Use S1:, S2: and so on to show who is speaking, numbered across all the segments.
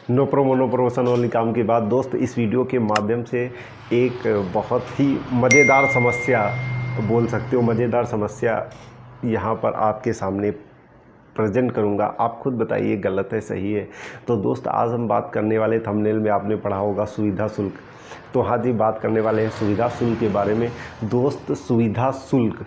S1: No promo no promotion वाली काम के बाद दोस्त इस वीडियो के माध्यम से एक बहुत ही मज़ेदार समस्या बोल सकते हो, मज़ेदार समस्या यहाँ पर आपके सामने प्रेजेंट करूँगा। आप खुद बताइए गलत है सही है। तो दोस्त आज हम बात करने वाले, थंबनेल में आपने पढ़ा होगा सुविधा शुल्क। तो हाँ जी, बात करने वाले हैं सुविधा शुल्क के बारे में। दोस्त सुविधा शुल्क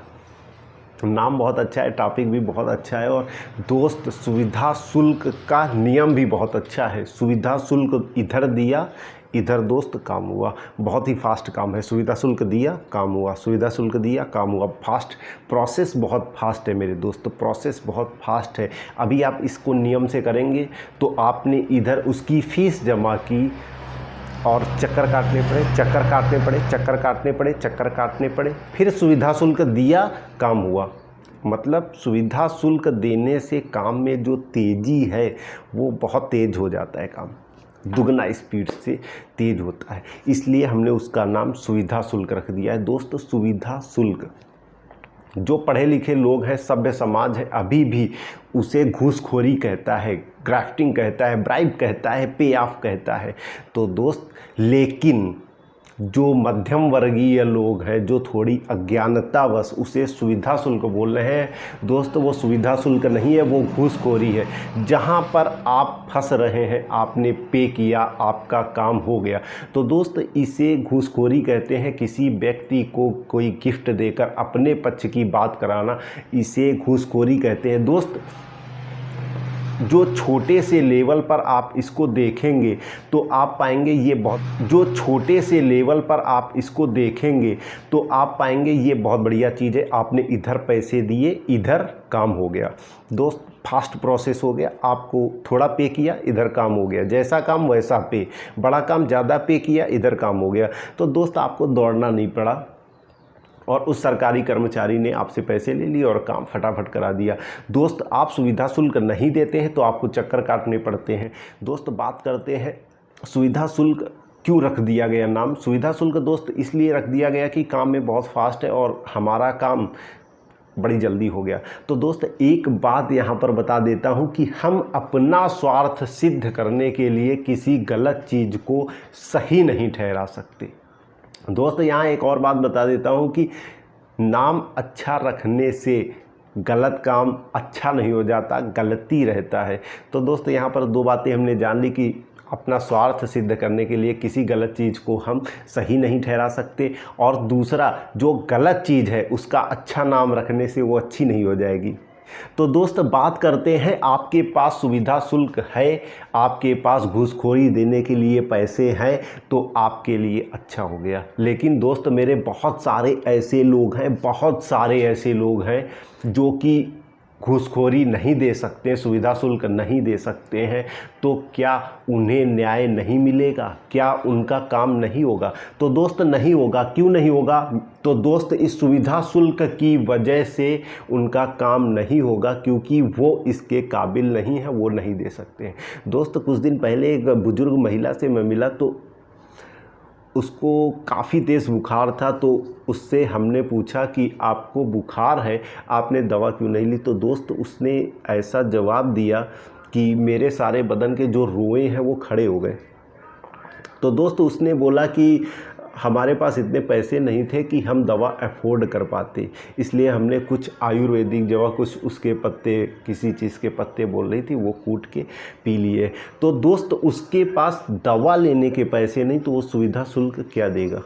S1: नाम बहुत अच्छा है, टॉपिक भी बहुत अच्छा है और दोस्त सुविधा शुल्क का नियम भी बहुत अच्छा है। सुविधा शुल्क इधर दिया इधर दोस्त काम हुआ, बहुत ही फास्ट काम है। सुविधा शुल्क दिया काम हुआ, सुविधा शुल्क दिया काम हुआ। फास्ट प्रोसेस, बहुत फास्ट है मेरे दोस्त, प्रोसेस बहुत फास्ट है। अभी आप इसको नियम से करेंगे तो आपने इधर उसकी फ़ीस जमा की और चक्कर काटने पड़े, चक्कर काटने पड़े, चक्कर काटने पड़े, चक्कर काटने पड़े, फिर सुविधा शुल्क दिया काम हुआ। मतलब सुविधा शुल्क देने से काम में जो तेज़ी है वो बहुत तेज़ हो जाता है, काम दुगना स्पीड से तेज़ होता है। इसलिए हमने उसका नाम सुविधा शुल्क रख दिया है। दोस्त सुविधा शुल्क, जो पढ़े लिखे लोग हैं, सभ्य समाज है, अभी भी उसे घूसखोरी कहता है, ग्राफ्टिंग कहता है, ब्राइब कहता है, पे ऑफ कहता है। तो दोस्त लेकिन जो मध्यम वर्गीय लोग हैं, जो थोड़ी अज्ञानतावश उसे सुविधा शुल्क बोल रहे हैं दोस्त, वो सुविधा शुल्क नहीं है, वो घूसखोरी है। जहाँ पर आप फंस रहे हैं, आपने पे किया, आपका काम हो गया, तो दोस्त इसे घूसखोरी कहते हैं। किसी व्यक्ति को कोई गिफ्ट देकर अपने पक्ष की बात कराना, इसे घूसखोरी कहते हैं। दोस्त जो छोटे से लेवल पर आप इसको देखेंगे तो आप पाएंगे ये बहुत, जो छोटे से लेवल पर आप इसको देखेंगे तो आप पाएंगे ये बहुत बढ़िया चीज़ है। आपने इधर पैसे दिए, इधर काम हो गया। दोस्त फास्ट प्रोसेस हो गया, आपको थोड़ा पे किया, इधर काम हो गया, जैसा काम वैसा पे, बड़ा काम ज़्यादा पे किया, इधर काम हो गया। तो दोस्त आपको दौड़ना नहीं पड़ा और उस सरकारी कर्मचारी ने आपसे पैसे ले लिए और काम फटाफट करा दिया। दोस्त आप सुविधा शुल्क नहीं देते हैं तो आपको चक्कर काटने पड़ते हैं। दोस्त बात करते हैं सुविधा शुल्क क्यों रख दिया गया नाम। सुविधा शुल्क दोस्त इसलिए रख दिया गया कि काम में बहुत फास्ट है और हमारा काम बड़ी जल्दी हो गया। तो दोस्त एक बात यहाँ पर बता देता हूँ कि हम अपना स्वार्थ सिद्ध करने के लिए किसी गलत चीज़ को सही नहीं ठहरा सकते। दोस्त यहाँ एक और बात बता देता हूँ कि नाम अच्छा रखने से गलत काम अच्छा नहीं हो जाता, गलती रहता है। तो दोस्त यहाँ पर दो बातें हमने जान ली कि अपना स्वार्थ सिद्ध करने के लिए किसी गलत चीज़ को हम सही नहीं ठहरा सकते, और दूसरा जो गलत चीज़ है उसका अच्छा नाम रखने से वो अच्छी नहीं हो जाएगी। तो दोस्त बात करते हैं, आपके पास सुविधा शुल्क है, आपके पास घूसखोरी देने के लिए पैसे हैं तो आपके लिए अच्छा हो गया। लेकिन दोस्त मेरे बहुत सारे ऐसे लोग हैं, बहुत सारे ऐसे लोग हैं जो कि घूसखोरी नहीं दे सकते, सुविधा शुल्क नहीं दे सकते हैं। तो क्या उन्हें न्याय नहीं मिलेगा? क्या उनका काम नहीं होगा? तो दोस्त नहीं होगा। क्यों नहीं होगा? तो दोस्त इस सुविधा शुल्क की वजह से उनका काम नहीं होगा, क्योंकि वो इसके काबिल नहीं है, वो नहीं दे सकते हैं। दोस्त कुछ दिन पहले एक बुजुर्ग महिला से मैं मिला तो उसको काफ़ी तेज़ बुखार था। तो उससे हमने पूछा कि आपको बुखार है, आपने दवा क्यों नहीं ली? तो दोस्त उसने ऐसा जवाब दिया कि मेरे सारे बदन के जो रोए हैं वो खड़े हो गए। तो दोस्त उसने बोला कि हमारे पास इतने पैसे नहीं थे कि हम दवा अफोर्ड कर पाते, इसलिए हमने कुछ आयुर्वेदिक दवा, कुछ उसके पत्ते, किसी चीज़ के पत्ते बोल रही थी, वो कूट के पी लिए। तो दोस्त उसके पास दवा लेने के पैसे नहीं, तो वो सुविधा शुल्क क्या देगा?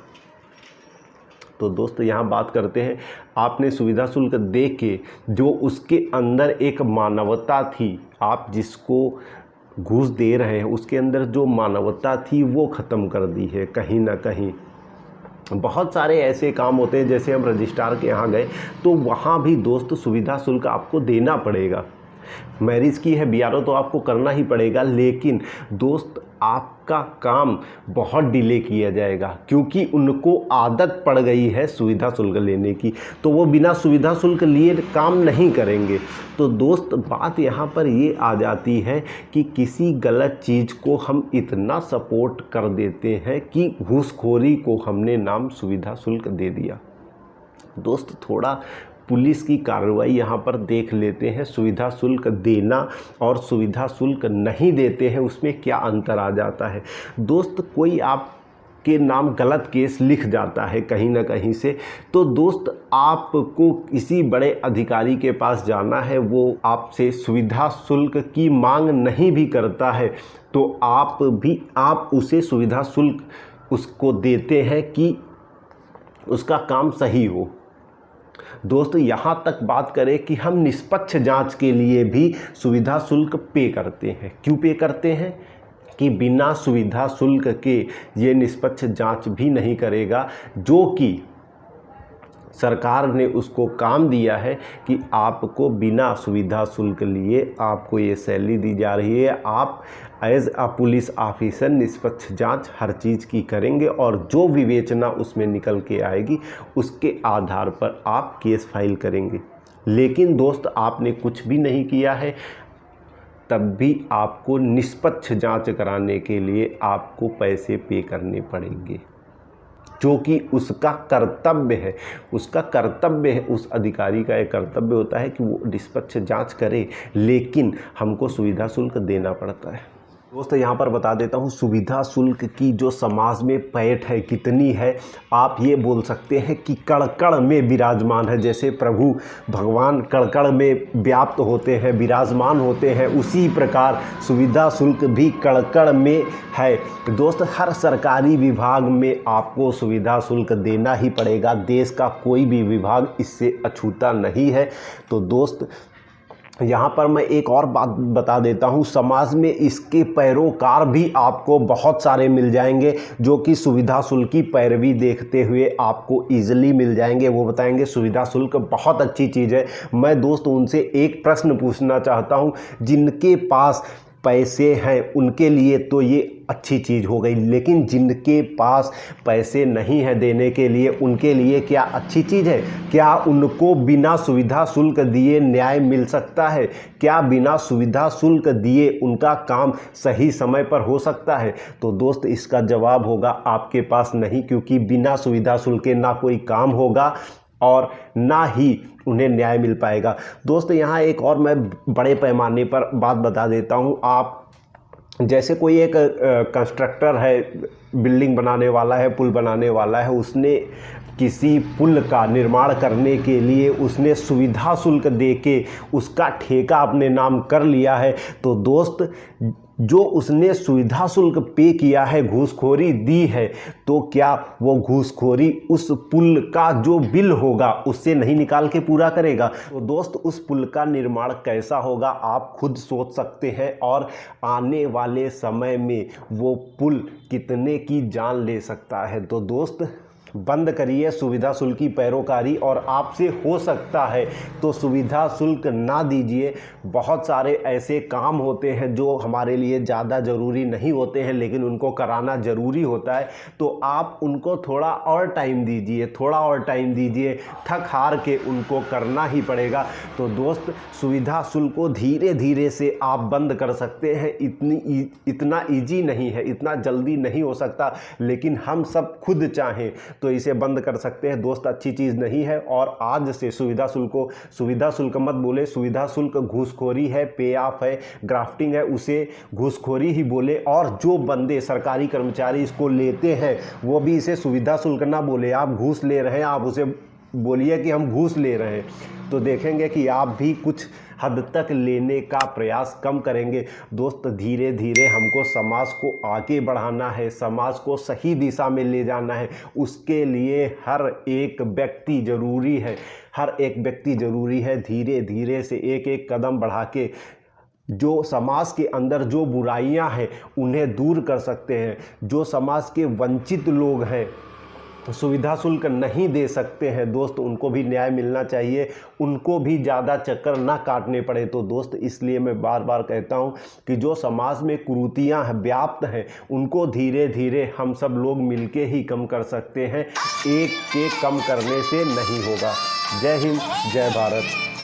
S1: तो दोस्त यहाँ बात करते हैं, आपने सुविधा शुल्क दे के जो उसके अंदर एक मानवता थी, आप जिसको घूस दे रहे हैं उसके अंदर जो मानवता थी वो ख़त्म कर दी है कहीं ना कहीं। बहुत सारे ऐसे काम होते हैं, जैसे हम रजिस्ट्रार के यहाँ गए तो वहाँ भी दोस्त सुविधा शुल्क आपको देना पड़ेगा। मैरिज की है बीआरओ तो आपको करना ही पड़ेगा, लेकिन दोस्त आपका काम बहुत डिले किया जाएगा, क्योंकि उनको आदत पड़ गई है सुविधा शुल्क लेने की, तो वो बिना सुविधा शुल्क लिए काम नहीं करेंगे। तो दोस्त बात यहाँ पर ये आ जाती है कि किसी गलत चीज़ को हम इतना सपोर्ट कर देते हैं कि घूसखोरी को हमने नाम सुविधा शुल्क दे दिया। दोस्त थोड़ा पुलिस की कार्रवाई यहाँ पर देख लेते हैं। सुविधा शुल्क देना और सुविधा शुल्क नहीं देते हैं, उसमें क्या अंतर आ जाता है। दोस्त, कोई आप के नाम गलत केस लिख जाता है कहीं ना कहीं से, तो दोस्त आपको किसी बड़े अधिकारी के पास जाना है, वो आपसे सुविधा शुल्क की मांग नहीं भी करता है तो आप उसे सुविधा शुल्क उसको देते हैं कि उसका काम सही हो। दोस्त, यहाँ तक बात करें कि हम निष्पक्ष जांच के लिए भी सुविधा शुल्क पे करते हैं। क्यों पे करते हैं कि बिना सुविधा शुल्क के ये निष्पक्ष जांच भी नहीं करेगा, जो कि सरकार ने उसको काम दिया है कि आपको बिना सुविधा शुल्क लिए आपको ये सैलरी दी जा रही है। आप एज अ पुलिस ऑफिसर निष्पक्ष जांच हर चीज़ की करेंगे और जो विवेचना उसमें निकल के आएगी उसके आधार पर आप केस फाइल करेंगे। लेकिन दोस्त, आपने कुछ भी नहीं किया है, तब भी आपको निष्पक्ष जांच कराने के लिए आपको पैसे पे करने पड़ेंगे, जो कि उसका कर्तव्य है। उसका कर्तव्य है, उस अधिकारी का एक कर्तव्य होता है कि वो निष्पक्ष जांच करे, लेकिन हमको सुविधा शुल्क देना पड़ता है। दोस्तों, यहाँ पर बता देता हूँ सुविधा शुल्क की जो समाज में पैठ है कितनी है, आप ये बोल सकते हैं कि कण-कण में विराजमान है। जैसे प्रभु भगवान कण-कण में व्याप्त होते हैं, विराजमान होते हैं, उसी प्रकार सुविधा शुल्क भी कण-कण में है। दोस्त, हर सरकारी विभाग में आपको सुविधा शुल्क देना ही पड़ेगा। देश का कोई भी विभाग इससे अछूता नहीं है। तो दोस्त, यहाँ पर मैं एक और बात बता देता हूँ, समाज में इसके पैरोकार भी आपको बहुत सारे मिल जाएंगे, जो कि सुविधा शुल्क की पैरवी देखते हुए आपको ईजिली मिल जाएंगे। वो बताएंगे सुविधा शुल्क बहुत अच्छी चीज़ है। मैं दोस्त उनसे एक प्रश्न पूछना चाहता हूँ, जिनके पास पैसे हैं उनके लिए तो ये अच्छी चीज़ हो गई, लेकिन जिनके पास पैसे नहीं है देने के लिए, उनके लिए क्या अच्छी चीज़ है? क्या उनको बिना सुविधा शुल्क दिए न्याय मिल सकता है? क्या बिना सुविधा शुल्क दिए उनका काम सही समय पर हो सकता है? तो दोस्त, इसका जवाब होगा आपके पास नहीं, क्योंकि बिना सुविधा शुल्क के ना कोई काम होगा और ना ही उन्हें न्याय मिल पाएगा। दोस्त, यहाँ एक और मैं बड़े पैमाने पर बात बता देता हूँ। आप जैसे कोई एक कंस्ट्रक्टर है, बिल्डिंग बनाने वाला है, पुल बनाने वाला है, उसने किसी पुल का निर्माण करने के लिए उसने सुविधा शुल्क देके उसका ठेका अपने नाम कर लिया है। तो दोस्त, जो उसने सुविधा शुल्क पे किया है, घूसखोरी दी है, तो क्या वो घूसखोरी उस पुल का जो बिल होगा उससे नहीं निकाल के पूरा करेगा? तो दोस्त, उस पुल का निर्माण कैसा होगा आप खुद सोच सकते हैं, और आने वाले समय में वो पुल कितने की जान ले सकता है। तो दोस्त, बंद करिए सुविधा शुल्क की पैरोकारी, और आपसे हो सकता है तो सुविधा शुल्क ना दीजिए। बहुत सारे ऐसे काम होते हैं जो हमारे लिए ज़्यादा ज़रूरी नहीं होते हैं, लेकिन उनको कराना ज़रूरी होता है, तो आप उनको थोड़ा और टाइम दीजिए, थोड़ा और टाइम दीजिए, थक हार के उनको करना ही पड़ेगा। तो दोस्त, सुविधा शुल्क को धीरे धीरे से आप बंद कर सकते हैं। इतना ईजी नहीं है, इतना जल्दी नहीं हो सकता, लेकिन हम सब खुद चाहें तो इसे बंद कर सकते हैं। दोस्त, अच्छी चीज़ नहीं है, और आज से सुविधा शुल्क को सुविधा शुल्क मत बोले। सुविधा शुल्क घूसखोरी है, पे ऑफ है, ग्राफ्टिंग है, उसे घूसखोरी ही बोले। और जो बंदे सरकारी कर्मचारी इसको लेते हैं वो भी इसे सुविधा शुल्क ना बोले। आप घूस ले रहे हैं, आप उसे बोलिए कि हम घूस ले रहे हैं, तो देखेंगे कि आप भी कुछ हद तक लेने का प्रयास कम करेंगे। दोस्त, धीरे धीरे हमको समाज को आगे बढ़ाना है, समाज को सही दिशा में ले जाना है। उसके लिए हर एक व्यक्ति ज़रूरी है, हर एक व्यक्ति ज़रूरी है। धीरे धीरे से एक एक कदम बढ़ा के जो समाज के अंदर जो बुराइयां हैं उन्हें दूर कर सकते हैं। जो समाज के वंचित लोग हैं, सुविधा शुल्क नहीं दे सकते हैं दोस्त, उनको भी न्याय मिलना चाहिए, उनको भी ज़्यादा चक्कर ना काटने पड़े। तो दोस्त, इसलिए मैं बार बार कहता हूं कि जो समाज में कुरीतियां व्याप्त हैं उनको धीरे धीरे हम सब लोग मिलके ही कम कर सकते हैं, एक के कम करने से नहीं होगा। जय हिंद, जय भारत।